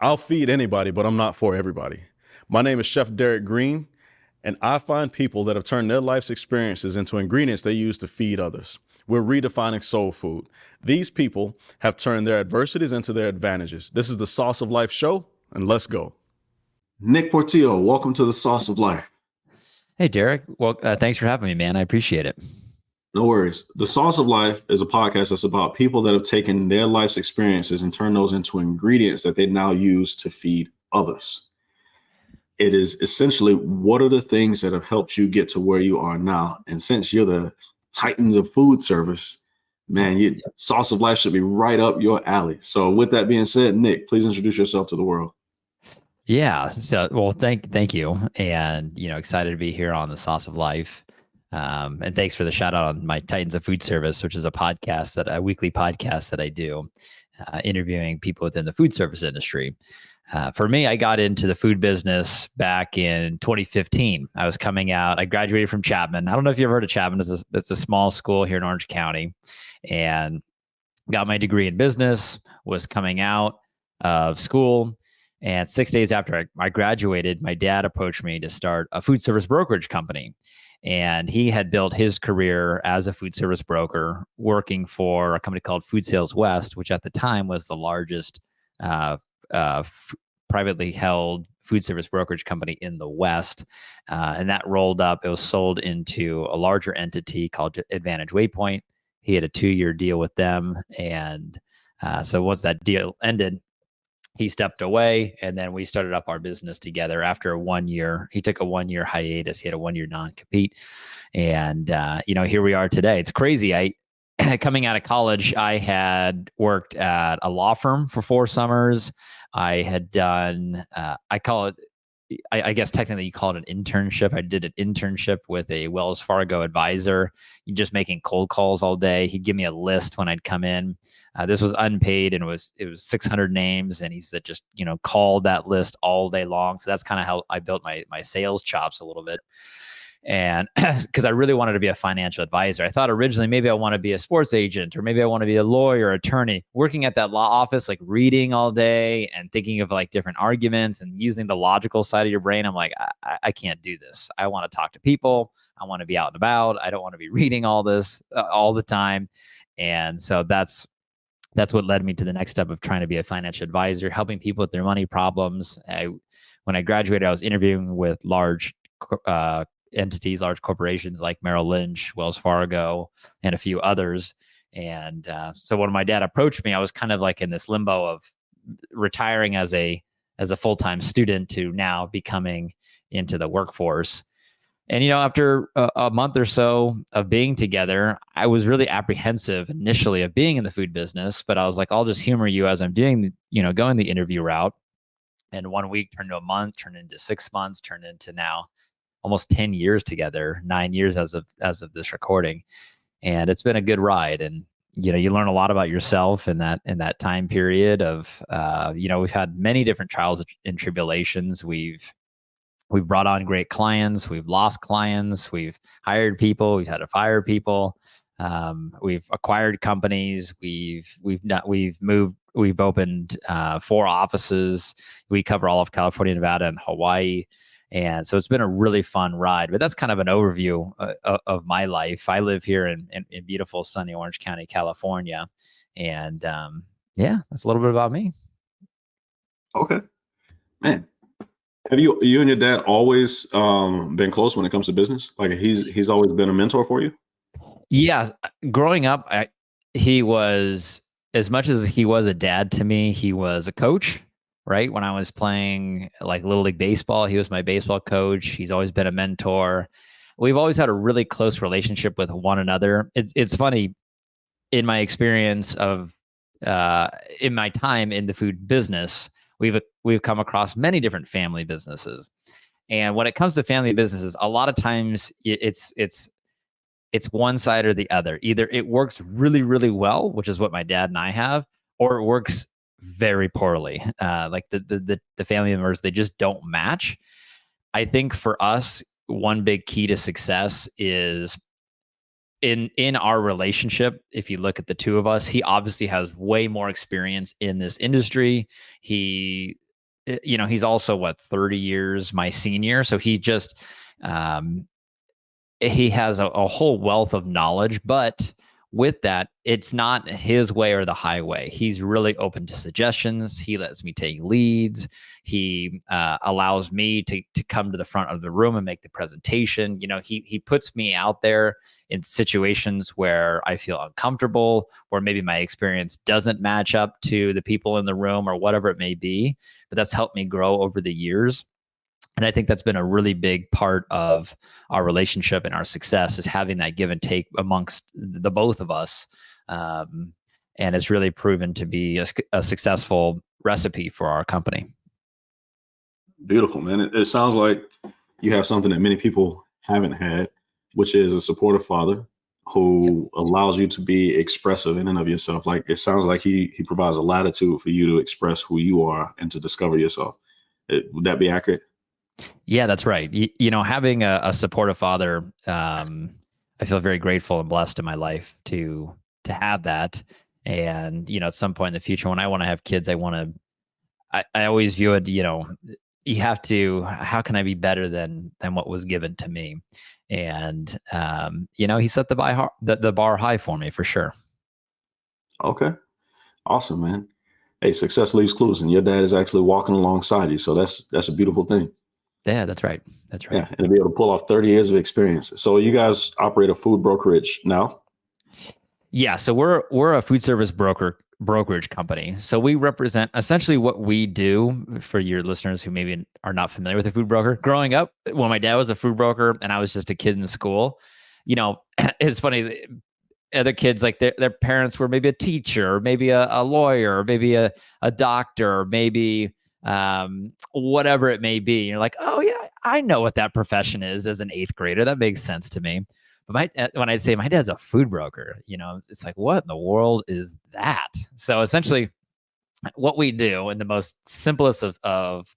I'll feed anybody, but I'm not for everybody. My name is Chef Derrick Green, and I find people that have turned their life's experiences into ingredients they use to feed others. We're redefining soul food. These people have turned their adversities into their advantages. This is the Sauce of Life show, and let's go. Nick Portillo, welcome to the Sauce of Life. Hey, Derek. Well, thanks for having me, man. I appreciate it. No worries. The Sauce of Life is a podcast that's about people that have taken their life's experiences and turned those into ingredients that they now use to feed others. It is essentially, what are the things that have helped you get to where you are now? And since you're the titans of food service, man, Sauce of Life should be right up your alley. So with that being said, Nick, please introduce yourself to the world. Yeah. So, well, thank you. And, excited to be here on the Sauce of Life. And thanks for the shout out on my Titans of Food Service, which is a weekly podcast that I do, interviewing people within the food service industry. For me, I got into the food business back in 2015. I graduated from Chapman. I don't know if you've ever heard of Chapman. It's a small school here in Orange County, and got my degree in business, was coming out of school. And 6 days after I graduated, my dad approached me to start a food service brokerage company. And he had built his career as a food service broker, working for a company called Food Sales West, which at the time was the largest privately held food service brokerage company in the West. And that rolled up. It was sold into a larger entity called Advantage Waypoint. He had a 2-year deal with them. And so once that deal ended, he stepped away, and then we started up our business together after 1 year. He took a 1-year hiatus. He had a 1-year non-compete. And, here we are today. It's crazy. Coming out of college, I had worked at a law firm for 4 summers. I had done, I guess technically you call it an internship. I did an internship with a Wells Fargo advisor, just making cold calls all day. He'd give me a list when I'd come in. This was unpaid, and it was 600 names. And he said, just, call that list all day long. So that's kind of how I built my sales chops a little bit. And because I really wanted to be a financial advisor. I thought originally maybe I want to be a sports agent, or maybe I want to be a lawyer or attorney, working at that law office, like reading all day and thinking of like different arguments and using the logical side of your brain. I'm like, I can't do this. I want to talk to people. I want to be out and about. I don't want to be reading all this all the time. And so that's what led me to the next step of trying to be a financial advisor, helping people with their money problems. When I graduated, I was interviewing with large entities, large corporations like Merrill Lynch, Wells Fargo, and a few others. And so when my dad approached me, I was kind of like in this limbo of retiring as a full-time student to now becoming into the workforce. And, after a month or so of being together, I was really apprehensive initially of being in the food business, but I was like, I'll just humor you as I'm doing, going the interview route. And 1 week turned to a month, turned into 6 months, turned into now almost 10 years together, 9 years as of this recording. And it's been a good ride. And, you learn a lot about yourself in that time period of, we've had many different trials and tribulations. We've brought on great clients. We've lost clients. We've hired people. We've had to fire people. We've acquired companies. We've moved. We've opened 4 offices. We cover all of California, Nevada, and Hawaii. And so it's been a really fun ride. But that's kind of an overview of my life. I live here in beautiful, sunny Orange County, California. And that's a little bit about me. Okay, man. Have you and your dad always been close when it comes to business? Like he's always been a mentor for you? Yeah. Growing up, he was, as much as he was a dad to me, he was a coach, right? When I was playing like Little League Baseball, he was my baseball coach. He's always been a mentor. We've always had a really close relationship with one another. It's funny, in my experience of, in my time in the food business, we've come across many different family businesses. And when it comes to family businesses, a lot of times it's one side or the other. Either it works really, really well, which is what my dad and I have, or it works very poorly. Like the family members, they just don't match. I think for us, one big key to success is in our relationship. If you look at the two of us, he obviously has way more experience in this industry. He he's also 30 years my senior. So he just, um, he has a whole wealth of knowledge, but with that, it's not his way or the highway. He's really open to suggestions. He lets me take leads. He allows me to come to the front of the room and make the presentation. He puts me out there in situations where I feel uncomfortable, where maybe my experience doesn't match up to the people in the room or whatever it may be. But that's helped me grow over the years. And I think that's been a really big part of our relationship and our success, is having that give and take amongst the both of us. And it's really proven to be a successful recipe for our company. Beautiful, man. It sounds like you have something that many people haven't had, which is a supportive father who allows you to be expressive in and of yourself. Like, it sounds like he provides a latitude for you to express who you are and to discover yourself. Would that be accurate? Yeah, that's right. Having a supportive father, I feel very grateful and blessed in my life to have that. And, at some point in the future, when I want to have kids, I always view it, you have to, how can I be better than what was given to me? And, he set the bar high for me, for sure. Okay. Awesome, man. Hey, success leaves clues, and your dad is actually walking alongside you. So that's a beautiful thing. Yeah, that's right. That's right. Yeah, and to be able to pull off 30 years of experience. So you guys operate a food brokerage now? Yeah, so we're a food service brokerage company. So we represent essentially what we do, for your listeners who maybe are not familiar with a food broker. Growing up, when my dad was a food broker and I was just a kid in school, it's funny. Other kids, like their parents were maybe a teacher, or maybe a lawyer, or maybe a doctor, or maybe whatever it may be. You're like, oh yeah, I know what that profession is as an 8th grader. That makes sense to me. But when I say my dad's a food broker, it's like, what in the world is that? So essentially, what we do, in the most simplest of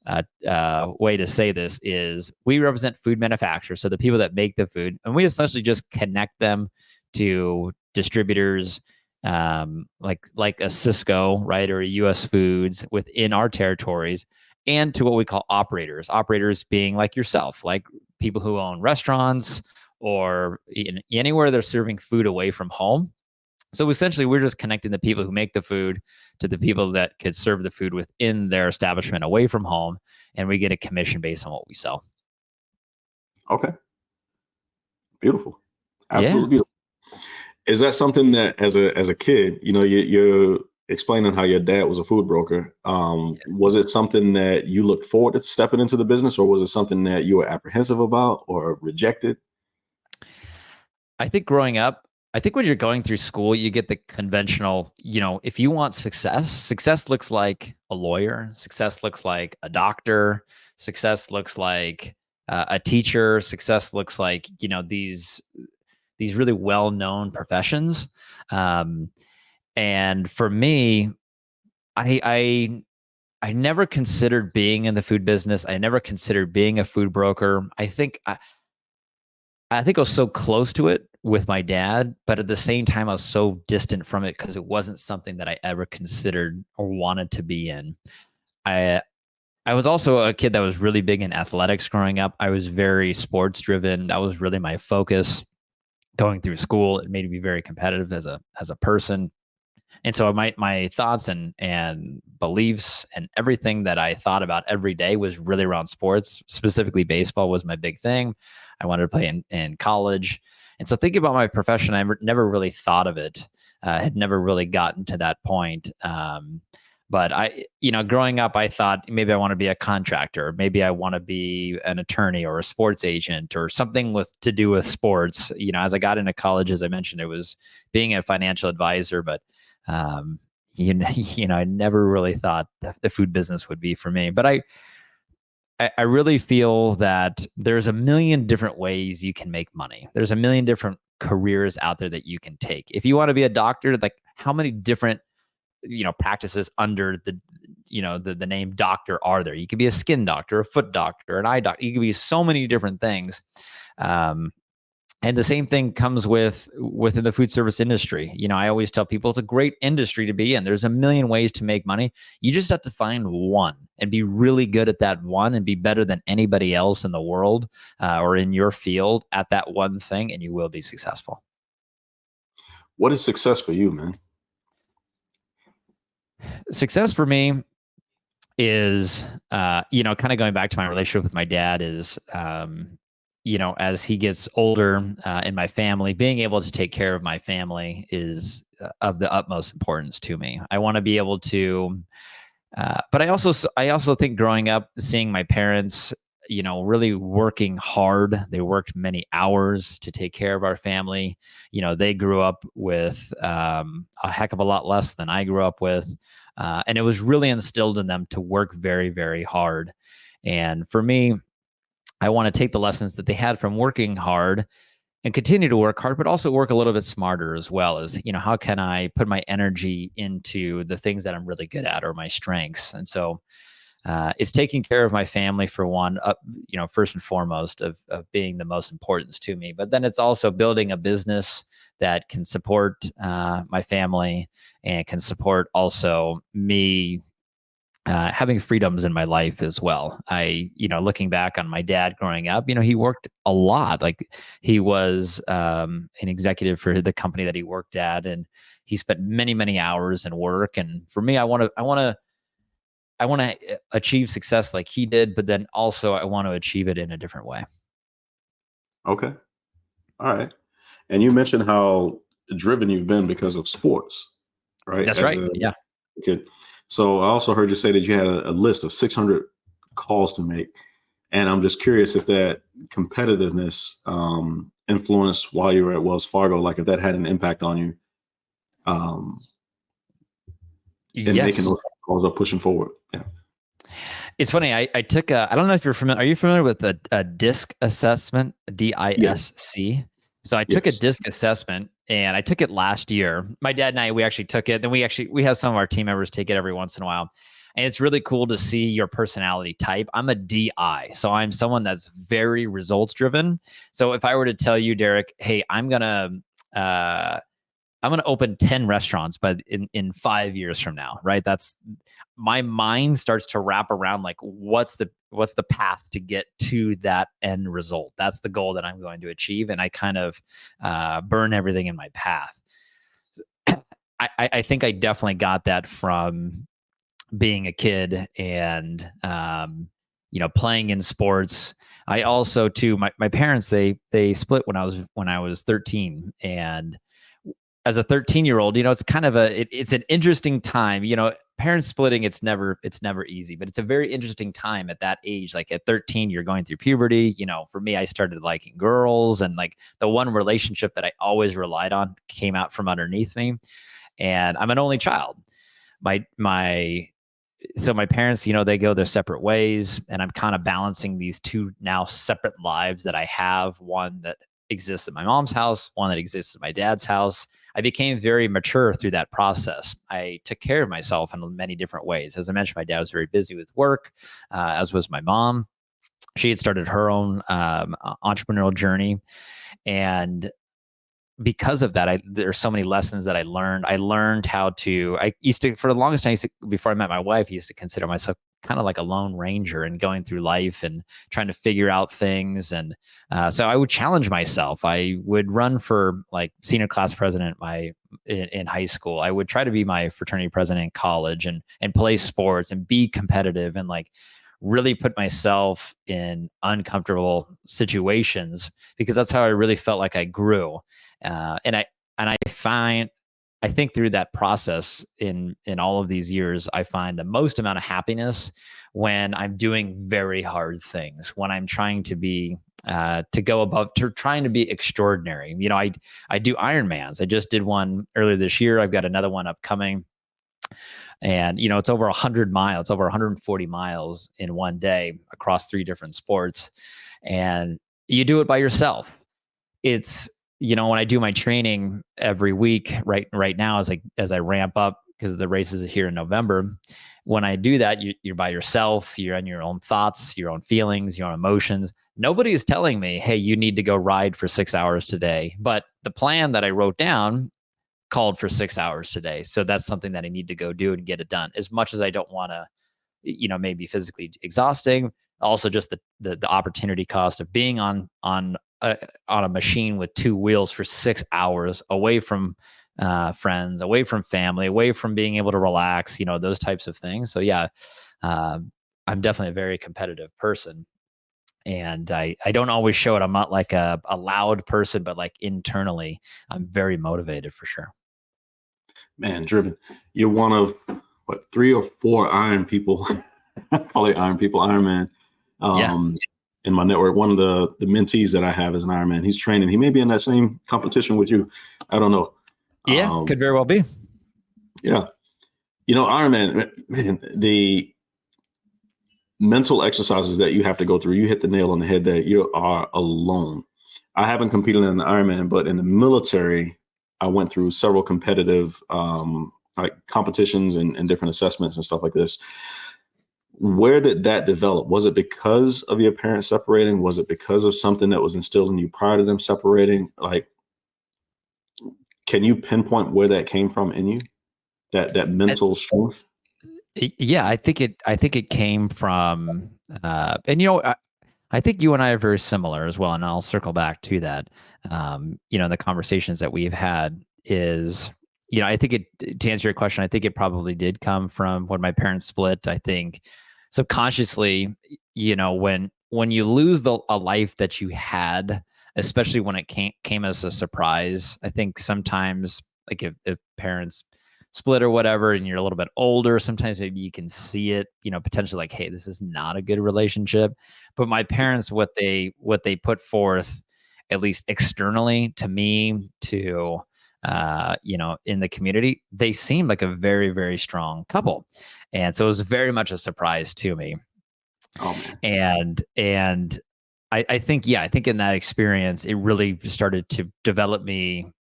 way to say this, is we represent food manufacturers, so the people that make the food, and we essentially just connect them to distributors, like a Cisco, right, or a US Foods within our territories, and to what we call operators being like yourself, like people who own restaurants or anywhere they're serving food away from home. So essentially, we're just connecting the people who make the food to the people that could serve the food within their establishment away from home, and we get a commission based on what we sell. Okay. Beautiful. Yeah. Absolutely beautiful. Is that something that, as a kid, you're explaining how your dad was a food broker? Was it something that you looked forward to stepping into the business, or was it something that you were apprehensive about or rejected? I think growing up, when you're going through school, you get the conventional, if you want success looks like a lawyer, success looks like a doctor, success looks like a teacher, success looks like, these really well-known professions. And for me, I never considered being in the food business. I never considered being a food broker. I think I was so close to it with my dad, but at the same time, I was so distant from it because it wasn't something that I ever considered or wanted to be in. I was also a kid that was really big in athletics growing up. I was very sports driven. That was really my focus going through school. It made me very competitive as a person. And so my thoughts and beliefs and everything that I thought about every day was really around sports. Specifically, baseball was my big thing. I wanted to play in college. And so thinking about my profession, I never really thought of it. Had never really gotten to that point. But growing up, I thought maybe I want to be a contractor. Maybe I want to be an attorney or a sports agent or something to do with sports. As I got into college, as I mentioned, it was being a financial advisor, but I never really thought that the food business would be for me. But I really feel that there's a million different ways you can make money. There's a million different careers out there that you can take. If you want to be a doctor, like how many different practices under the name doctor are there? You could be a skin doctor, a foot doctor, an eye doctor. You could be so many different things. And the same thing comes within the food service industry. I always tell people it's a great industry to be in. There's a million ways to make money. You just have to find one and be really good at that one and be better than anybody else in the world or in your field at that one thing, and you will be successful. What is success for you, man? Success for me is, kind of going back to my relationship with my dad is, as he gets older in my family, being able to take care of my family is of the utmost importance to me. I want to be able to, but I also think growing up, seeing my parents, really working hard. They worked many hours to take care of our family. They grew up with a heck of a lot less than I grew up with. And it was really instilled in them to work very, very hard. And for me, I want to take the lessons that they had from working hard and continue to work hard, but also work a little bit smarter as well. As, how can I put my energy into the things that I'm really good at or my strengths? And so it's taking care of my family for one, first and foremost of being the most importance to me. But then it's also building a business that can support my family and can support also me having freedoms in my life as well. Looking back on my dad growing up, he worked a lot. Like he was an executive for the company that he worked at, and he spent many, many hours in work. And for me, I want to achieve success like he did, but then also I want to achieve it in a different way. Okay. All right. And you mentioned how driven you've been because of sports, right? That's As right. a Yeah. kid. So I also heard you say that you had a list of 600 calls to make. And I'm just curious if that competitiveness influenced while you were at Wells Fargo, like if that had an impact on you um, in making Yes. those calls or pushing forward. Yeah. It's funny. I took I don't know if you're familiar. Are you familiar with a DISC assessment? Yes. DISC. So I took a Yes. DISC assessment and I took it last year. My dad and we actually took it. Then we have some of our team members take it every once in a while. And it's really cool to see your personality type. I'm a DI. So I'm someone that's very results driven. So if I were to tell you, Derrick, hey, uh, I'm going to open 10 restaurants, but in 5 years from now, right? That's my mind starts to wrap around like, what's the path to get to that end result? That's the goal that I'm going to achieve. And I kind of burn everything in my path. I think I definitely got that from being a kid and, playing in sports. I also too, my parents, they split when I was 13, and as a 13-year-old, it's kind of it's an interesting time. Parents splitting, it's never easy, but it's a very interesting time at that age. Like at 13, you're going through puberty. For me, I started liking girls, and like the one relationship that I always relied on came out from underneath me. And I'm an only child. So my parents, they go their separate ways, and I'm kind of balancing these two now separate lives that I have. One that exists at my mom's house, one that exists at my dad's house. I became very mature through that process. I took care of myself in many different ways. As I mentioned, my dad was very busy with work, as was my mom. She had started her own entrepreneurial journey. And because of that, there's so many lessons that I learned. I learned how to, for the longest time, before I met my wife, I used to consider myself kind of like a lone ranger and going through life and trying to figure out things. And so I would challenge myself. I would run for like senior class president in high school. I would try to be my fraternity president in college and play sports and be competitive and like really put myself in uncomfortable situations, because that's how I really felt like I grew. And I think through that process in all of these years, I find the most amount of happiness when I'm doing very hard things, when I'm trying to be to go above, to trying to be extraordinary. I do Ironmans. I just did one earlier this year. I've got another one upcoming. And, it's over 100 miles, over 140 miles in one day across 3 different sports. And you do it by yourself. It's, when I do my training every week, right now, as I ramp up, because the races are here in November, when I do that, you're by yourself, you're on your own thoughts, your own feelings, your own emotions. Nobody is telling me, hey, you need to go ride for 6 hours today. But the plan that I wrote down called for 6 hours today. So that's something that I need to go do and get it done. As much as I don't want to, maybe physically exhausting. Also, just the opportunity cost of being on a machine with two wheels for 6 hours, away from friends, away from family, away from being able to relax, those types of things. So yeah, I'm definitely a very competitive person. And I don't always show it. I'm not like a loud person, but like internally, I'm very motivated for sure. Man, driven. You're one of what, 3 or 4 Iron people, probably Iron people, Iron Man. Yeah. In my network, one of the mentees that I have is an Iron Man. He's training. He may be in that same competition with you. I don't know. Yeah, could very well be. Yeah. Iron Man, man, the mental exercises that you have to go through, you hit the nail on the head that you are alone. I haven't competed in an Ironman, but in the military, I went through several competitive like competitions and different assessments and stuff like this. Where did that develop? Was it because of your parents separating? Was it because of something that was instilled in you prior to them separating? Like, can you pinpoint where that came from in you? That mental strength? Yeah, I think it came from, and I think you and I are very similar as well, and I'll circle back to that. The conversations that we've had is, I think to answer your question, I think it probably did come from when my parents split. I think subconsciously, when you lose a life that you had, especially when it came as a surprise, I think sometimes, like if parents split or whatever, and you're a little bit older, sometimes maybe you can see it, potentially like, hey, this is not a good relationship. But my parents, what they put forth, at least externally to me, to in the community, they seemed like a very, very strong couple. And so it was very much a surprise to me. Oh man. And I think in that experience, it really started to develop me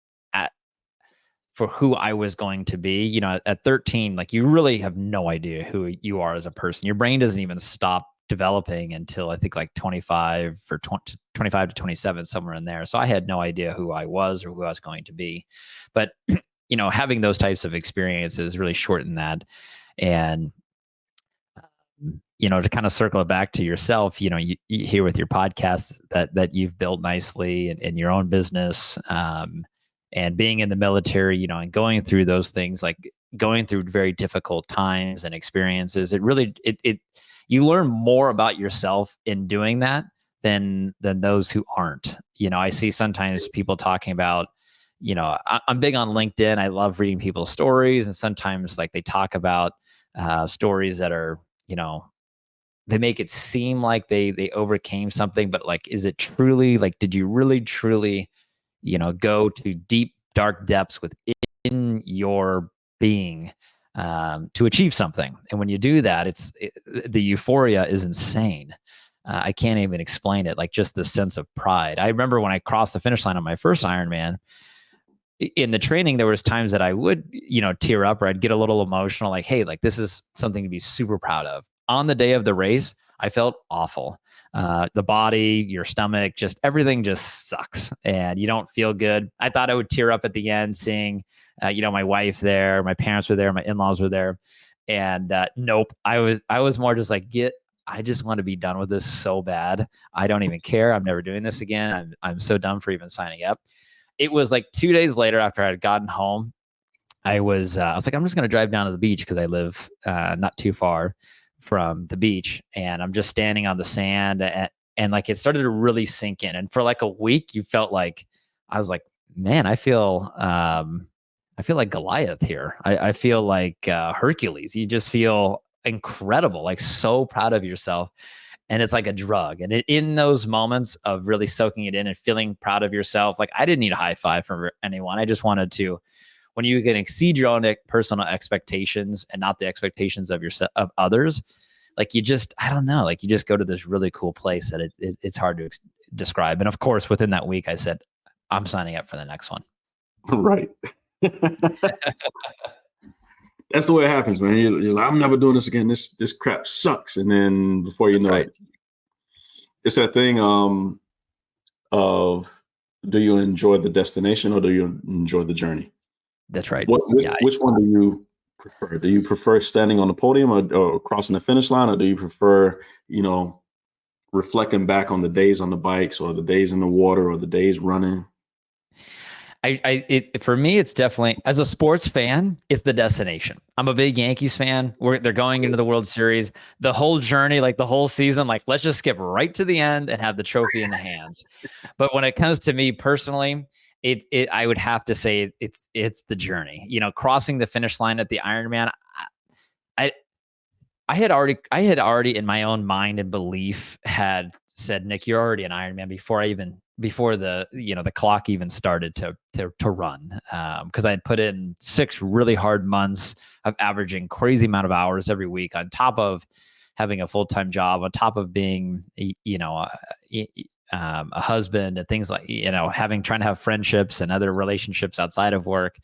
for who I was going to be. At 13, like, you really have no idea who you are as a person. Your brain doesn't even stop developing until I think like 25 or 25 to 27, somewhere in there. So I had no idea who I was or who I was going to be. But, having those types of experiences really shortened that. And, to kind of circle it back to yourself, you here with your podcast that you've built nicely in your own business, and being in the military, and going through those things, like going through very difficult times and experiences, it really, you learn more about yourself in doing that than those who aren't. I see sometimes people talking about, I'm big on LinkedIn. I love reading people's stories. And sometimes, like, they talk about stories that are, they make it seem like they overcame something, but like, is it truly, like, did you really truly go to deep, dark depths within your being to achieve something? And when you do that, the euphoria is insane. I can't even explain it. Like, just the sense of pride. I remember when I crossed the finish line on my first Ironman, in the training, there was times that I would, tear up, or I'd get a little emotional, like, hey, like, this is something to be super proud of. On the day of the race, I felt awful. The body, your stomach, just everything just sucks, and you don't feel good. I thought I would tear up at the end seeing, my wife there, my parents were there, my in-laws were there, and nope. I was more just like, I just want to be done with this so bad. I don't even care. I'm never doing this again. I'm so done for even signing up. It was like 2 days later, after I had gotten home, I was like, I'm just going to drive down to the beach, because I live not too far from the beach, and I'm just standing on the sand, and like, it started to really sink in. And for like a week, you felt like, I was like, man, I feel like Goliath here. I feel like Hercules. You just feel incredible, like so proud of yourself. And it's like a drug. And in those moments of really soaking it in and feeling proud of yourself, like, I didn't need a high five from anyone. I just wanted to, when you can exceed your own personal expectations and not the expectations of of others, like, you just, I don't know, like, you just go to this really cool place that it's hard to describe. And of course, within that week, I said, I'm signing up for the next one. Right. That's the way it happens, man. You're like, I'm never doing this again. This crap sucks. And then before you know it, it's that thing of, do you enjoy the destination or do you enjoy the journey? That's right. Which one do you prefer? Do you prefer standing on the podium or crossing the finish line, or do you prefer, reflecting back on the days on the bikes or the days in the water or the days running? For me, it's definitely, as a sports fan, it's the destination. I'm a big Yankees fan. They're going into the World Series. The whole journey, like the whole season, like let's just skip right to the end and have the trophy in the hands. But when it comes to me personally, I would have to say it's the journey. Crossing the finish line at the Ironman. I I had already in my own mind and belief had said, Nick, you're already an Ironman before the clock even started to run. Cause I had put in 6 really hard months of averaging crazy amount of hours every week on top of having a full-time job, on top of being, a husband and things like, trying to have friendships and other relationships outside of work.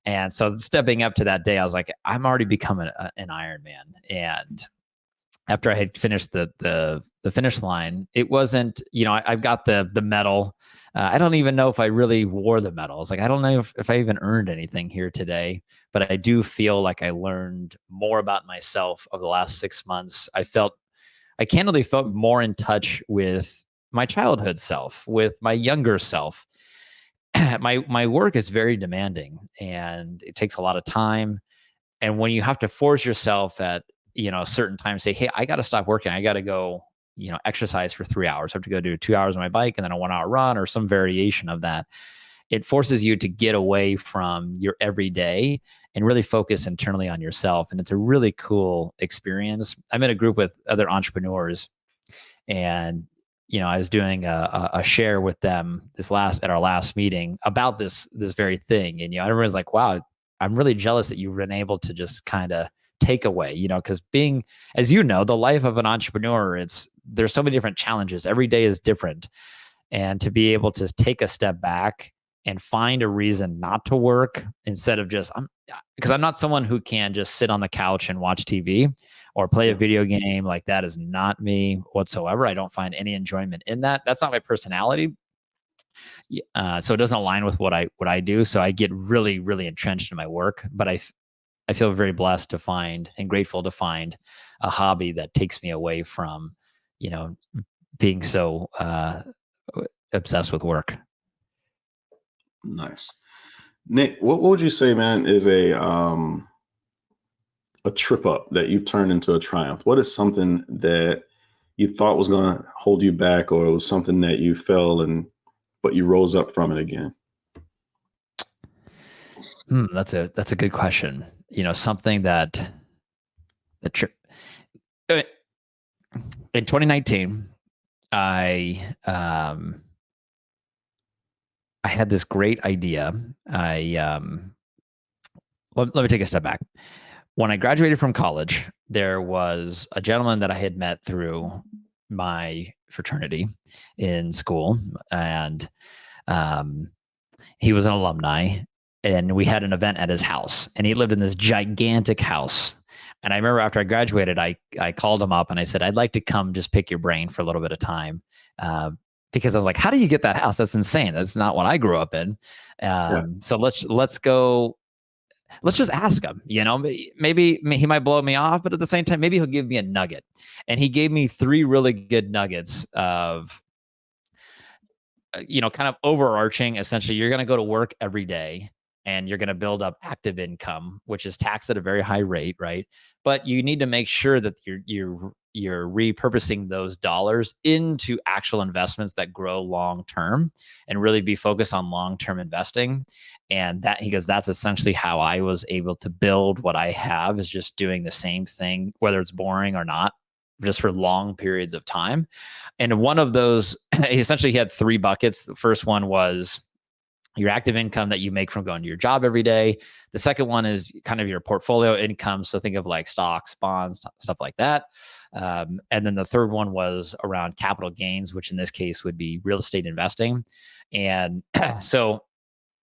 And so stepping up to that day, I was like, I'm already becoming an Ironman. And after I had finished the finish line, it wasn't, I've got the medal. I don't even know if I really wore the medal. It's like, I don't know if I even earned anything here today, but I do feel like I learned more about myself over the last 6 months. I candidly felt more in touch with my childhood self, with my younger self. My work is very demanding and it takes a lot of time. And when you have to force yourself at, a certain time, say, hey, I got to stop working. I got to go, exercise for 3 hours. I have to go do 2 hours on my bike and then a 1 hour run or some variation of that. It forces you to get away from your everyday and really focus internally on yourself. And it's a really cool experience. I'm in a group with other entrepreneurs and I was doing a share with them at our last meeting about this very thing. And, everyone's like, wow, I'm really jealous that you've been able to just kind of take away, because being, as the life of an entrepreneur, there's so many different challenges. Every day is different. And to be able to take a step back and find a reason not to work instead of because I'm not someone who can just sit on the couch and watch TV or play a video game. Like that is not me whatsoever. I don't find any enjoyment in that. That's not my personality. So it doesn't align with what I do. So I get really, really entrenched in my work, but I feel very blessed to find and grateful to find a hobby that takes me away from, being so obsessed with work. Nice. Nick, what would you say, man, is a trip up that you've turned into a triumph? What is something that you thought was going to hold you back, or it was something that you fell but you rose up from it again? That's a good question. Something that in 2019, I had this great idea. Let me take a step back. When I graduated from college, there was a gentleman that I had met through my fraternity in school, and he was an alumni, and we had an event at his house, and he lived in this gigantic house. And I remember after I graduated, I called him up and I said, I'd like to come just pick your brain for a little bit of time. Because I was like, how do you get that house? That's insane. That's not what I grew up in. So let's go. Let's just ask him, maybe he might blow me off, but at the same time, maybe he'll give me a nugget. And he gave me 3 really good nuggets of, kind of overarching. Essentially, you're going to go to work every day and you're going to build up active income, which is taxed at a very high rate, right? But you need to make sure that you're repurposing those dollars into actual investments that grow long term and really be focused on long term investing. And that, he goes, that's essentially how I was able to build what I have, is just doing the same thing, whether it's boring or not, just for long periods of time. And one of those, essentially he had 3 buckets. The first one was your active income that you make from going to your job every day. The second one is kind of your portfolio income. So think of like stocks, bonds, stuff like that. And then the third one was around capital gains, which in this case would be real estate investing. And so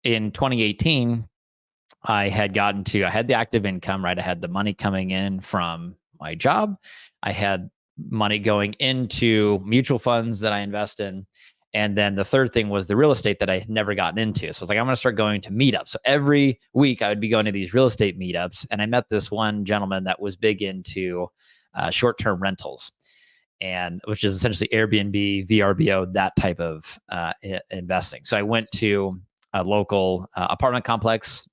in 2018, I had the active income, right? I had the money coming in from my job. I had money going into mutual funds that I invest in. And then the third thing was the real estate that I had never gotten into. So I was like, I'm going to start going to meetups. So every week I would be going to these real estate meetups. And I met this one gentleman that was big into short-term rentals, and which is essentially Airbnb, VRBO, that type of investing. So I went to a local apartment complex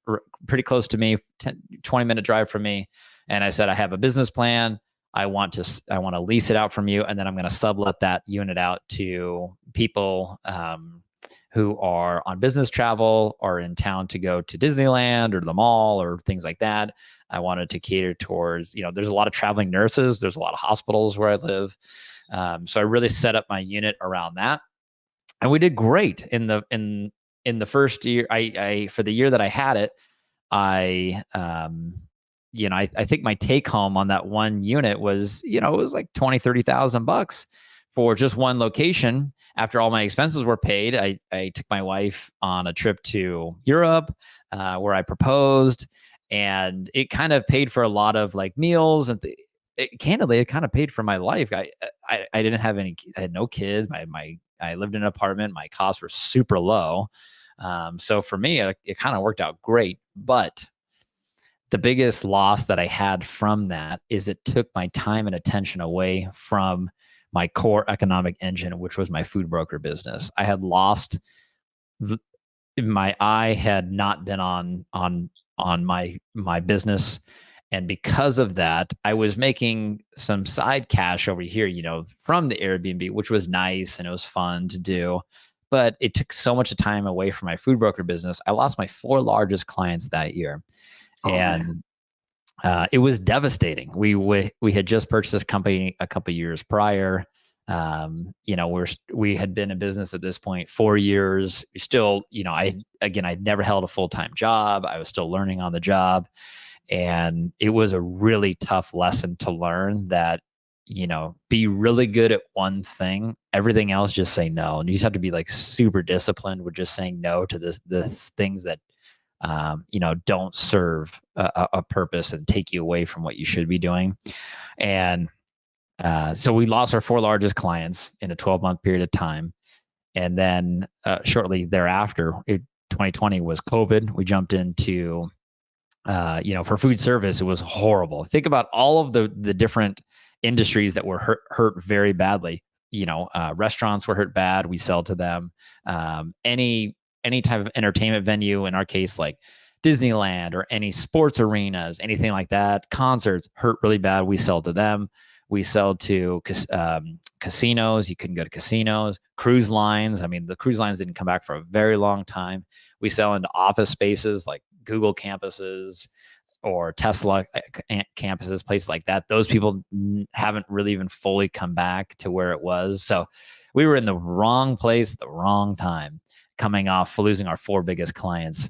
pretty close to me, 20-minute drive from me. And I said, I have a business plan. I want to lease it out from you, and then I'm going to sublet that unit out to people who are on business travel or in town to go to Disneyland or the mall or things like that. I wanted to cater towards, there's a lot of traveling nurses. There's a lot of hospitals where I live. So I really set up my unit around that, and we did great in the first year. I for the year that I had it, I think my take home on that one unit was, it was like $20,000-$30,000 for just one location. After all my expenses were paid, I took my wife on a trip to Europe where I proposed, and it kind of paid for a lot of like meals, and candidly, it kind of paid for my life. I didn't have I had no kids. I lived in an apartment. My costs were super low. So for me, it kind of worked out great. But the biggest loss that I had from that is it took my time and attention away from my core economic engine, which was my food broker business. I had lost my eye had not been on my business. And because of that, I was making some side cash over here, from the Airbnb, which was nice and it was fun to do. But it took so much time away from my food broker business. I lost my 4 largest clients that year. And it was devastating. We had just purchased this company a couple of years prior. We had been in business at this point 4 years. We still, I'd never held a full-time job. I was still learning on the job, and it was a really tough lesson to learn that, be really good at one thing. Everything else, just say no. And you just have to be like super disciplined with just saying no to this things that don't serve a purpose and take you away from what you should be doing. And so we lost our 4 largest clients in a 12-month period of time. And then shortly thereafter, 2020 was COVID. We jumped into, for food service, it was horrible. Think about all of the different industries that were hurt very badly. Restaurants were hurt bad. We sell to them. Any type of entertainment venue, in our case, like Disneyland or any sports arenas, anything like that, concerts hurt really bad. We sell to them. We sell to casinos. You couldn't go to casinos. Cruise lines. I mean, the cruise lines didn't come back for a very long time. We sell into office spaces like Google campuses or Tesla campuses, places like that. Those people haven't really even fully come back to where it was. So we were in the wrong place at the wrong time, coming off losing our 4 biggest clients.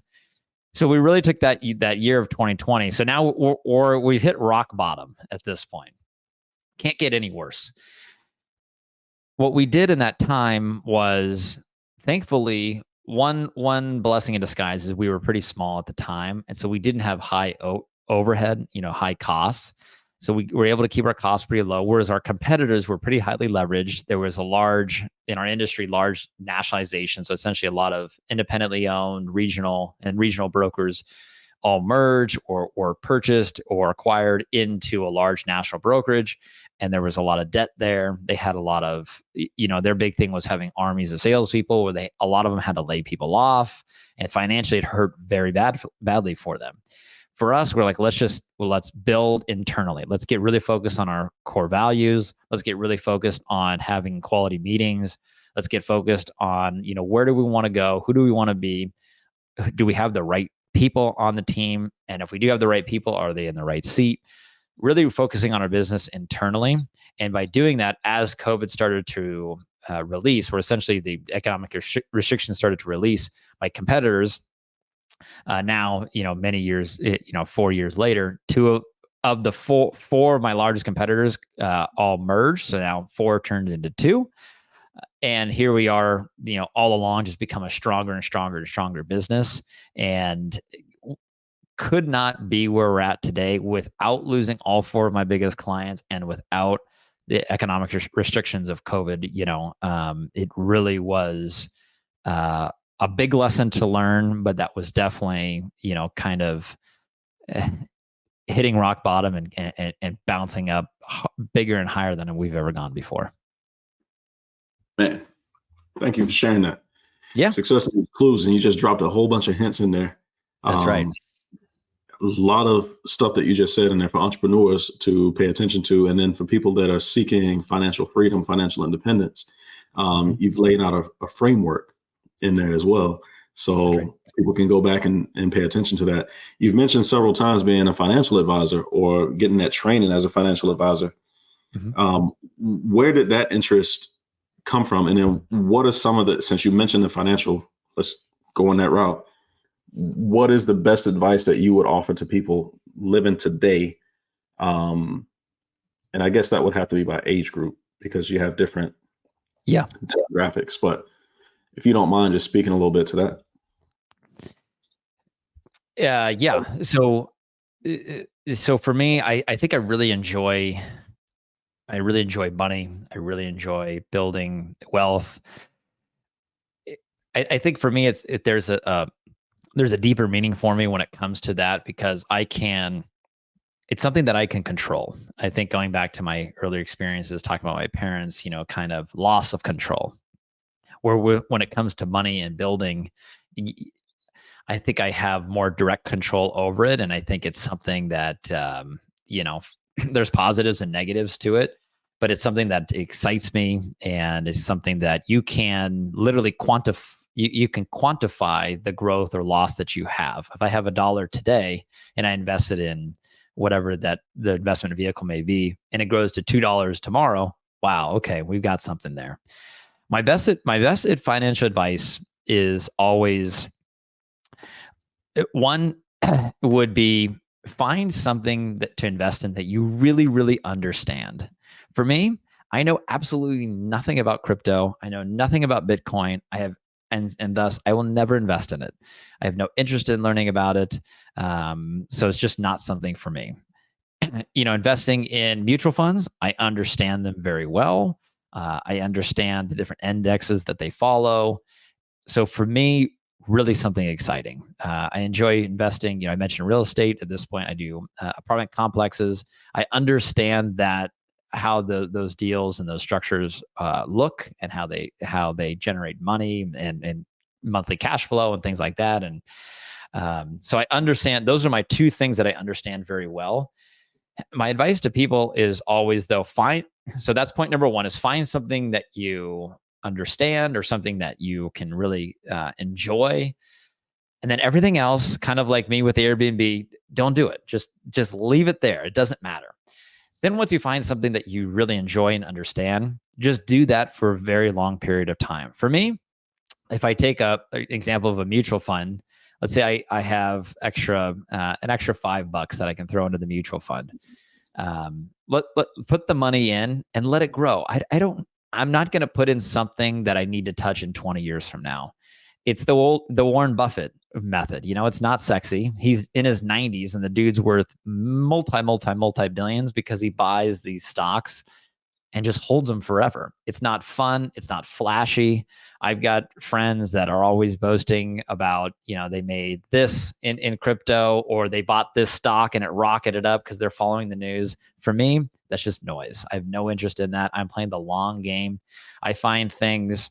So we really took that year of 2020. So now we've hit rock bottom at this point. Can't get any worse. What we did in that time was, thankfully, one blessing in disguise is we were pretty small at the time. And so we didn't have high overhead, high costs. So we were able to keep our costs pretty low, whereas our competitors were pretty highly leveraged. There was in our industry, large nationalization. So essentially a lot of independently owned regional brokers all merged or purchased or acquired into a large national brokerage. And there was a lot of debt there. They had a lot of, their big thing was having armies of salespeople where a lot of them had to lay people off, and financially it hurt very badly for them. For us, we're like, let's build internally. Let's get really focused on our core values. Let's get really focused on having quality meetings. Let's get focused on, where do we want to go? Who do we want to be? Do we have the right people on the team? And if we do have the right people, are they in the right seat? Really focusing on our business internally. And by doing that, as COVID started to release, where essentially the economic restrictions started to release, my competitors, now, many years, 4 years later, 2 of the four of my largest competitors all merged. So now 4 turned into 2. And here we are, all along, just become a stronger and stronger and stronger business, and could not be where we're at today without losing all 4 of my biggest clients and without the economic restrictions of COVID, it really was a big lesson to learn, but that was definitely, kind of hitting rock bottom and bouncing up bigger and higher than we've ever gone before. Man, thank you for sharing that. Yeah. Successful clues, and you just dropped a whole bunch of hints in there. That's right. A lot of stuff that you just said in there for entrepreneurs to pay attention to, and then for people that are seeking financial freedom, financial independence, you've laid out a framework in there as well. So people can go back and pay attention to that. You've mentioned several times being a financial advisor or getting that training as a financial advisor. Where did that interest come from? And then what are some of the, since you mentioned the financial, let's go on that route. What is the best advice that you would offer to people living today? And I guess that would have to be by age group because you have different demographics. But if you don't mind just speaking a little bit to that. Yeah. So for me, I think I really enjoy money. I really enjoy building wealth. I think for me, there's a deeper meaning for me when it comes to that because it's something that I can control. I think going back to my earlier experiences, talking about my parents, kind of loss of control, where when it comes to money and building, I think I have more direct control over it. And I think it's something that, there's positives and negatives to it, but it's something that excites me. And it's something that you can literally quantify. You can quantify the growth or loss that you have. If I have $1 today and I invest it in whatever that the investment vehicle may be, and it grows to $2 tomorrow, wow, okay, we've got something there. My best financial advice is always one would be find something to invest in that you really, really understand. For me, I know absolutely nothing about crypto. I know nothing about Bitcoin. And thus I will never invest in it. I have no interest in learning about it. So it's just not something for me. Investing in mutual funds, I understand them very well. I understand the different indexes that they follow. So for me, really something exciting. I enjoy investing. I mentioned real estate. At this point, I do apartment complexes. I understand that how those deals and those structures look and how they generate money and monthly cash flow and things like that. And so I understand those are my two things that I understand very well. My advice to people is always so that's point number one is find something that you understand or something that you can really enjoy. And then everything else, kind of like me with Airbnb, don't do it. Just leave it there. It doesn't matter. Then once you find something that you really enjoy and understand, just do that for a very long period of time. For me, if I take an example of a mutual fund, let's say I have an extra $5 that I can throw into the mutual fund. Put the money in and let it grow. I'm not going to put in something that I need to touch in 20 years from now. It's the Warren Buffett method. It's not sexy. He's in his 90s and the dude's worth multi billions because he buys these stocks and just holds them forever. It's not fun. It's not flashy. I've got friends that are always boasting about, they made this in crypto or they bought this stock and it rocketed up because they're following the news. For me, that's just noise. I have no interest in that. I'm playing the long game. I find things,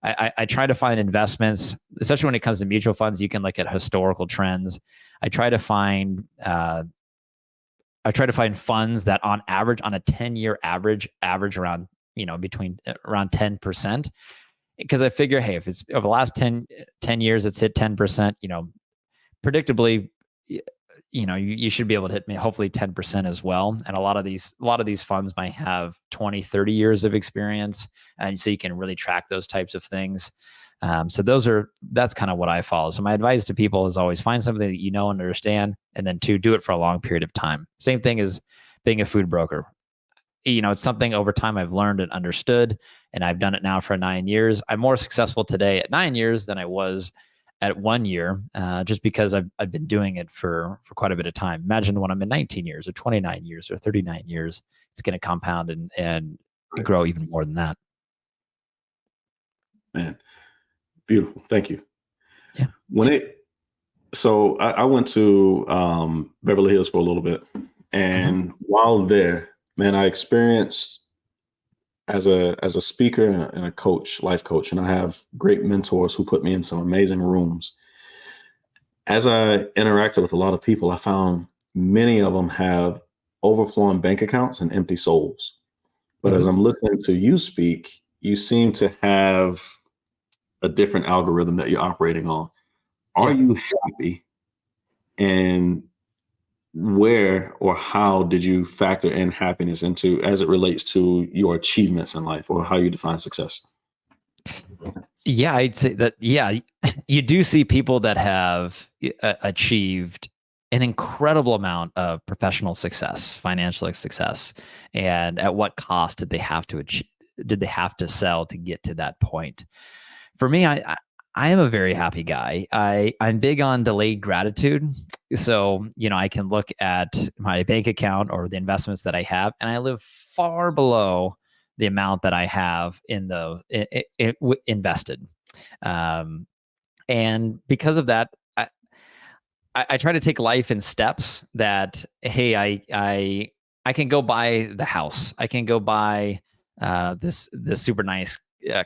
I try to find investments, especially when it comes to mutual funds. You can look at historical trends. I try to find funds that on average, on a 10-year average around, between around 10%. Because I figure, hey, if it's over the last 10 years, it's hit 10%, predictably, you should be able to hit hopefully 10% as well. And a lot of these funds might have 20, 30 years of experience. And so you can really track those types of things. So that's kind of what I follow. So my advice to people is always find something that and understand, and then do it for a long period of time. Same thing as being a food broker. It's something over time I've learned and understood, and I've done it now for 9 years. I'm more successful today at 9 years than I was at 1 year, just because I've been doing it for quite a bit of time. Imagine when I'm in 19 years or 29 years or 39 years, it's going to compound and Right. grow even more than that. Man, beautiful. Thank you. Yeah. When it So I went to Beverly Hills for a little bit, Mhm. and while there, man, I experienced as a speaker and a coach, life coach, and I have great mentors who put me in some amazing rooms. As I interacted with a lot of people, I found many of them have overflowing bank accounts and empty souls. But as Mhm. I'm listening to you speak, you seem to have a different algorithm that you're operating on. Are Yeah. you happy? And where or how did you factor in happiness into as it relates to your achievements in life or how you define success? Yeah, I'd say that. Yeah, you do see people that have achieved an incredible amount of professional success, financial success, and at what cost did they have to achieve? Did they have to sell to get to that point? For me, I am a very happy guy. I'm big on delayed gratitude. So, I can look at my bank account or the investments that I have, and I live far below the amount that I have in the invested. Um, and because of that, I try to take life in steps that, hey, I can go buy the house. I can go buy this super nice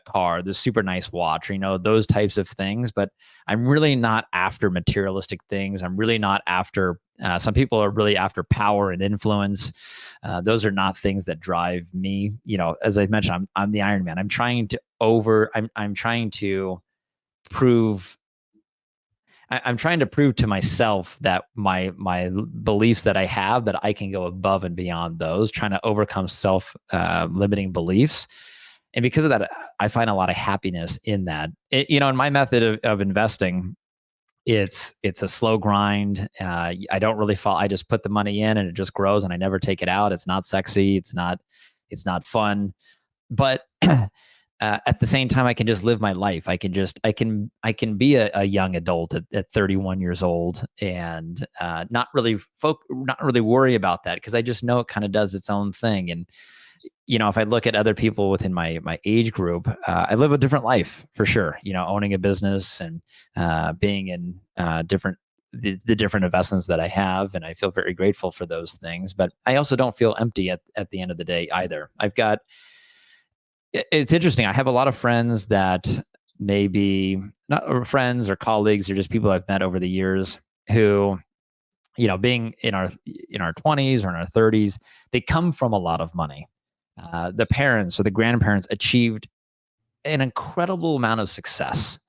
car, this super nice watch, those types of things. But I'm really not after materialistic things. I'm really not after. Some people are really after power and influence. Those are not things that drive me. As I mentioned, I'm the Iron Man. I'm trying to prove I'm trying to prove to myself that my beliefs that I have, that I can go above and beyond those, trying to overcome self limiting beliefs. And because of that, I find a lot of happiness in that. In my method of investing, it's a slow grind. I don't really fall. I just put the money in and it just grows, and I never take it out. It's not sexy. It's not fun. But at the same time, I can just live my life. I can be a young adult at 31 years old, and not really worry about that, because I just know it kind of does its own thing. And if I look at other people within my age group, I live a different life for sure. Owning a business and being in the different investments that I have, and I feel very grateful for those things. But I also don't feel empty at the end of the day either. It's interesting. I have a lot of friends that maybe not friends or colleagues or just people I've met over the years who, being in our 20s or in our 30s, they come from a lot of money. The parents or the grandparents achieved an incredible amount of success,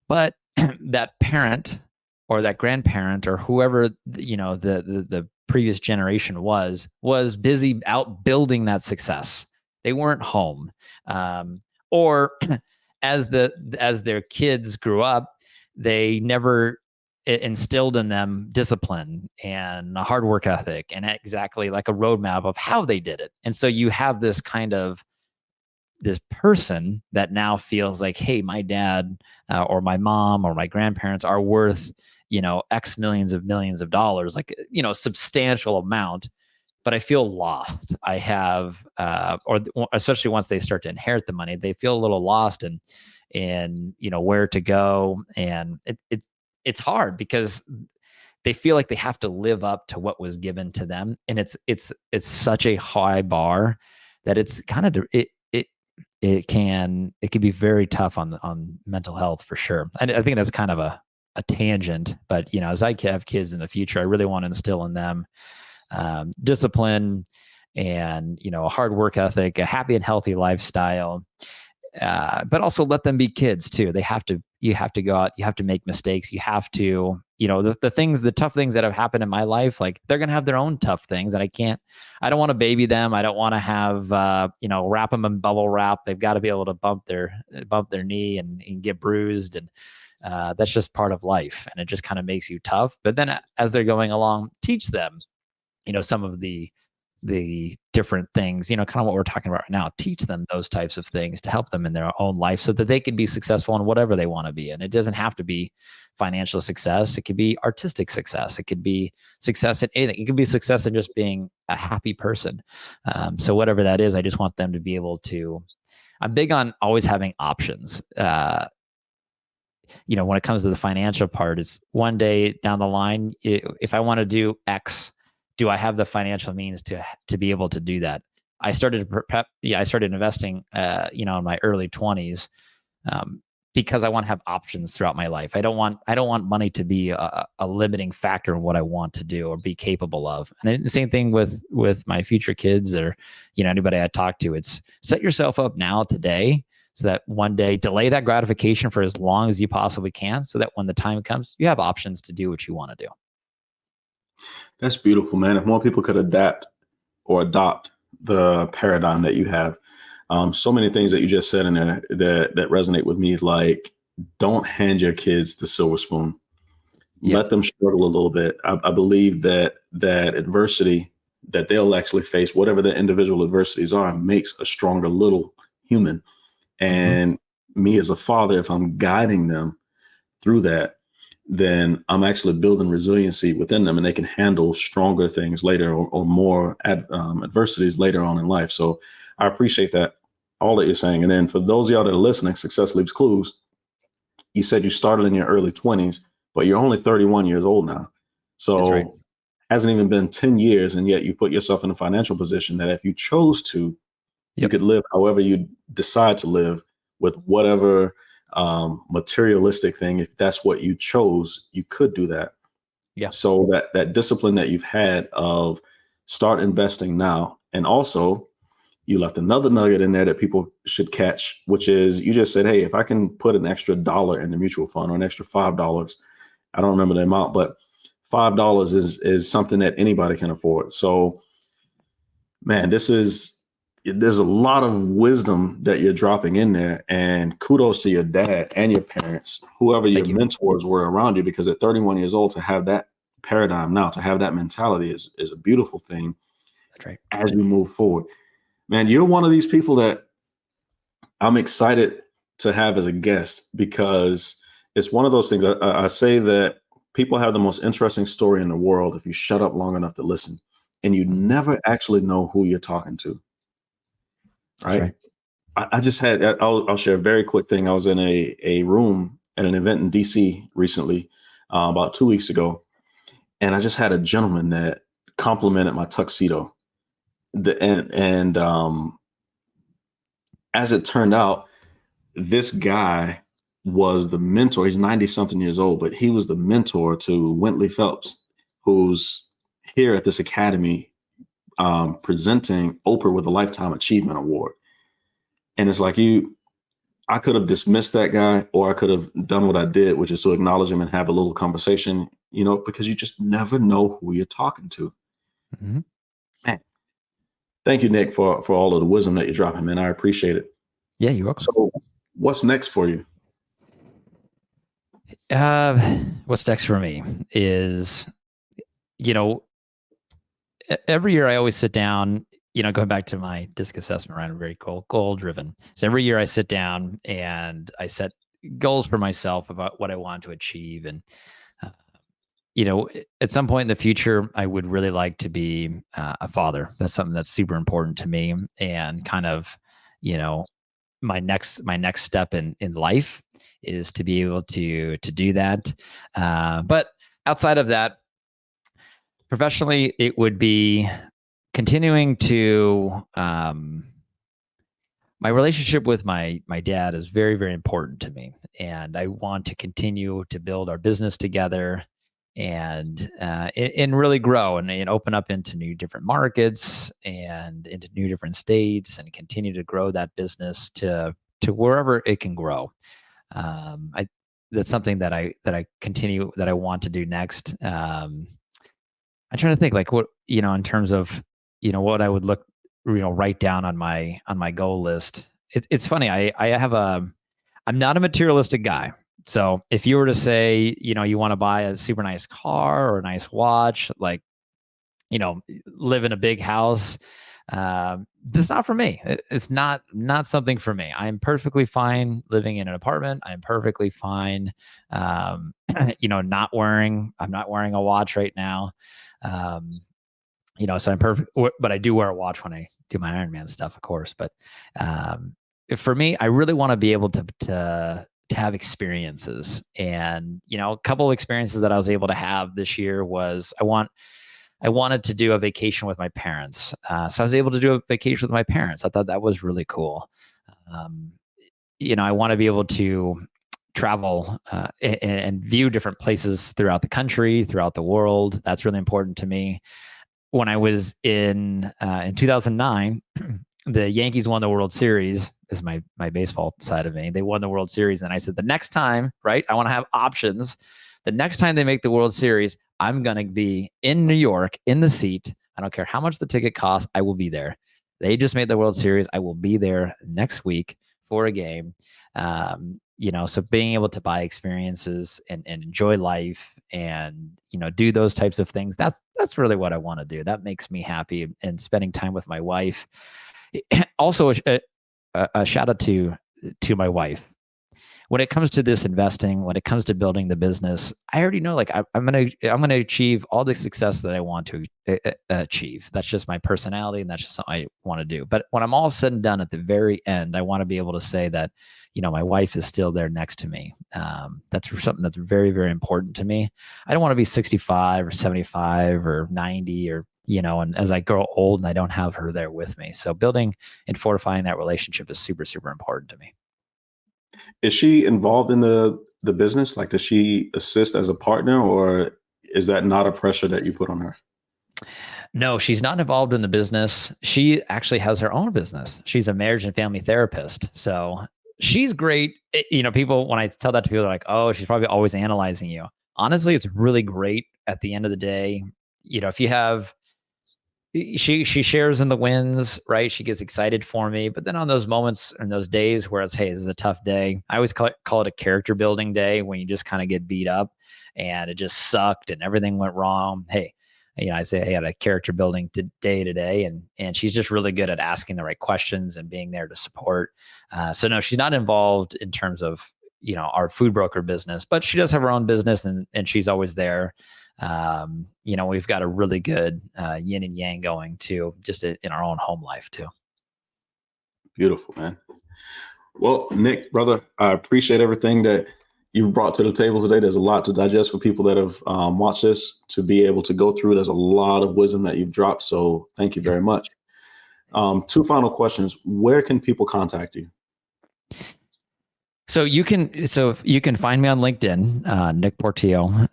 but that parent or that grandparent or whoever the previous generation was busy out building that success. They weren't home, or as their kids grew up, they never instilled in them discipline and a hard work ethic and exactly like a roadmap of how they did it. And so you have this person that now feels like, hey, my dad or my mom or my grandparents are worth, X millions of dollars, like, substantial amount. But I feel lost. I have, or especially once they start to inherit the money, they feel a little lost in where to go. And it's hard because they feel like they have to live up to what was given to them. And it's such a high bar that it's kind of, it can be very tough on mental health for sure. I think that's kind of a tangent, but as I have kids in the future, I really want to instill in them discipline and a hard work ethic, a happy and healthy lifestyle, but also let them be kids too. You have to go out, you have to make mistakes, you have to, the tough things that have happened in my life, like they're gonna have their own tough things that I don't want to baby them. I don't want to have wrap them in bubble wrap. They've got to be able to bump their knee and get bruised, and that's just part of life, and it just kind of makes you tough. But then as they're going along, teach them some of the the different things, kind of what we're talking about right now, teach them those types of things to help them in their own life so that they can be successful in whatever they want to be. And it doesn't have to be financial success. It could be artistic success. It could be success in anything. It could be success in just being a happy person. So whatever that is, I just want them to be able to, I'm big on always having options. When it comes to the financial part, it's one day down the line, if I want to do X, do I have the financial means to be able to do that? I started I started investing, in my early 20s, because I want to have options throughout my life. I don't want money to be a limiting factor in what I want to do or be capable of. And the same thing with my future kids or, anybody I talk to. It's set yourself up now today so that one day delay that gratification for as long as you possibly can so that when the time comes, you have options to do what you want to do. That's beautiful, man. If more people could adapt or adopt the paradigm that you have, so many things that you just said in there that resonate with me, like don't hand your kids the silver spoon. Yep. Let them struggle a little bit. I believe that adversity that they'll actually face, whatever the individual adversities are, makes a stronger little human. And me as a father, if I'm guiding them through that, then I'm actually building resiliency within them and they can handle stronger things later or more adversities later on in life. So I appreciate that, all that you're saying. And then for those of y'all that are listening, Success Leaves Clues, you said you started in your early 20s, but you're only 31 years old now. So it hasn't even been 10 years. And yet you put yourself in a financial position that if you chose to, you could live however you decide to live with whatever materialistic thing. If that's what you chose, you could do that. Yeah. So that discipline that you've had of start investing now. And also you left another nugget in there that people should catch, which is you just said, hey, if I can put an extra $1 in the mutual fund or an extra $5, I don't remember the amount, but $5 is something that anybody can afford. So man, there's a lot of wisdom that you're dropping in there, and kudos to your dad and your parents, whoever your mentors were around you, because at 31 years old to have that paradigm now, to have that mentality is a beautiful thing. That's right. As we move forward, man, you're one of these people that I'm excited to have as a guest because it's one of those things. I say that people have the most interesting story in the world if you shut up long enough to listen, and you never actually know who you're talking to. Right. I just had, I'll share a very quick thing. I was in a room at an event in DC recently, about 2 weeks ago. And I just had a gentleman that complimented my tuxedo. And as it turned out, this guy was the mentor. He's 90 something years old, but he was the mentor to Wintley Phelps, who's here at this academy presenting Oprah with a Lifetime Achievement Award. And it's like I could have dismissed that guy, or I could have done what I did, which is to acknowledge him and have a little conversation, because you just never know who you're talking to. Mm-hmm. Man, thank you, Nick, for all of the wisdom that you're dropping, man. I appreciate it. Yeah, you're welcome. So what's next for you? What's next for me is, every year I always sit down, going back to my DISC assessment, right? I'm very goal driven. So every year I sit down and I set goals for myself about what I want to achieve. And, at some point in the future, I would really like to be a father. That's something that's super important to me, and kind of, my next step in life is to be able to do that. But outside of that, professionally, it would be continuing to, my relationship with my dad is very, very important to me. And I want to continue to build our business together and really grow and open up into new different markets and into new different states and continue to grow that business to wherever it can grow. That's something that I want to do next. I'm trying to think like what, in terms of, what I would write down on my goal list. It's funny. I'm not a materialistic guy. So if you were to say, you want to buy a super nice car or a nice watch, like live in a big house. This is not for me. It's not something for me. I'm perfectly fine living in an apartment. I'm perfectly fine, I'm not wearing a watch right now. So I'm perfect, but I do wear a watch when I do my Ironman stuff, of course. But for me, I really want to be able to have experiences. And, a couple of experiences that I was able to have this year was I wanted to do a vacation with my parents. So I was able to do a vacation with my parents. I thought that was really cool. I want to be able to travel and view different places throughout the country, throughout the world. That's really important to me. When I was in 2009, the Yankees won the World Series. This is my baseball side of me. They won the World Series. And I said, the next time, right, I want to have options. The next time they make the World Series, I'm going to be in New York in the seat. I don't care how much the ticket costs. I will be there. They just made the World Series. I will be there next week for a game. So being able to buy experiences and enjoy life and, do those types of things, that's really what I want to do. That makes me happy. And spending time with my wife. Also, a shout out to my wife. When it comes to this investing, when it comes to building the business, I already know I'm gonna achieve all the success that I want to achieve. That's just my personality, and that's just something I want to do. But when I'm all said and done, at the very end, I want to be able to say that my wife is still there next to me. That's something that's very, very important to me. I don't want to be 65 or 75 or 90 or and as I grow old and I don't have her there with me. So building and fortifying that relationship is super, super important to me. Is she involved in the business? Like, does she assist as a partner, or is that not a pressure that you put on her? No, she's not involved in the business. She actually has her own business. She's a marriage and family therapist. So she's great. People, when I tell that to people, they're like, oh, she's probably always analyzing you. Honestly, it's really great at the end of the day. If you have, she shares in the wins, right? She gets excited for me. But then on those moments and those days where it's, hey, this is a tough day, I always call it a character building day, when you just kind of get beat up and it just sucked and everything went wrong. Hey, I say, hey, I had a character building day today. And she's just really good at asking the right questions and being there to support. So no, she's not involved in terms of, our food broker business, but she does have her own business and she's always there. We've got a really good yin and yang going too, just in our own home life too. Beautiful, man. Well, Nick, brother, I appreciate everything that you've brought to the table today. There's a lot to digest for people that have watched this to be able to go through. There's a lot of wisdom that you've dropped. So thank you very much. Two final questions. Where can people contact you? So you can find me on LinkedIn, Nick Portillo.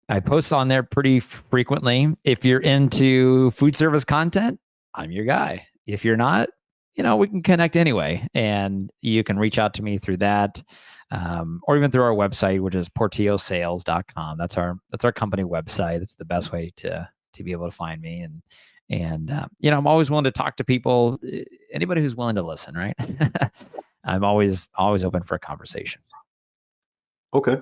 I post on there pretty frequently. If you're into food service content, I'm your guy. If you're not, we can connect anyway. And you can reach out to me through that, or even through our website, which is portillosales.com. That's our company website. It's the best way to be able to find me. And I'm always willing to talk to people, anybody who's willing to listen, right? I'm always open for a conversation. Okay.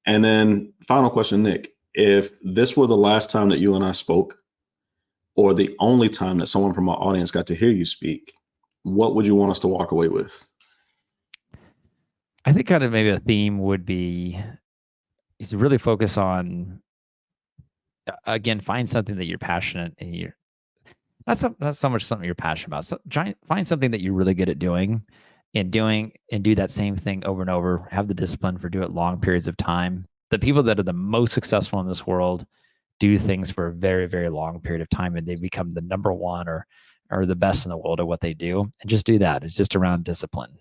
And then final question, Nick, if this were the last time that you and I spoke, or the only time that someone from our audience got to hear you speak, what would you want us to walk away with? I think kind of maybe a theme would be is to really focus on, again, find something that you're passionate and you're not so much something you're passionate about. So find something that you're really good at doing and do that same thing over and over. Have the discipline for do it long periods of time. The people that are the most successful in this world do things for a very, very long period of time, and they become the number one or the best in the world at what they do. And just do that. It's just around discipline.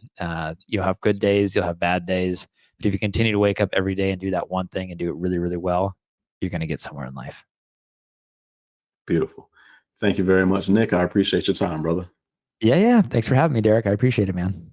You'll have good days, you'll have bad days, but if you continue to wake up every day and do that one thing and do it really, really well, you're going to get somewhere in life. Beautiful. Thank you very much, Nick. I appreciate your time, brother. Yeah. Thanks for having me, Derek. I appreciate it, man.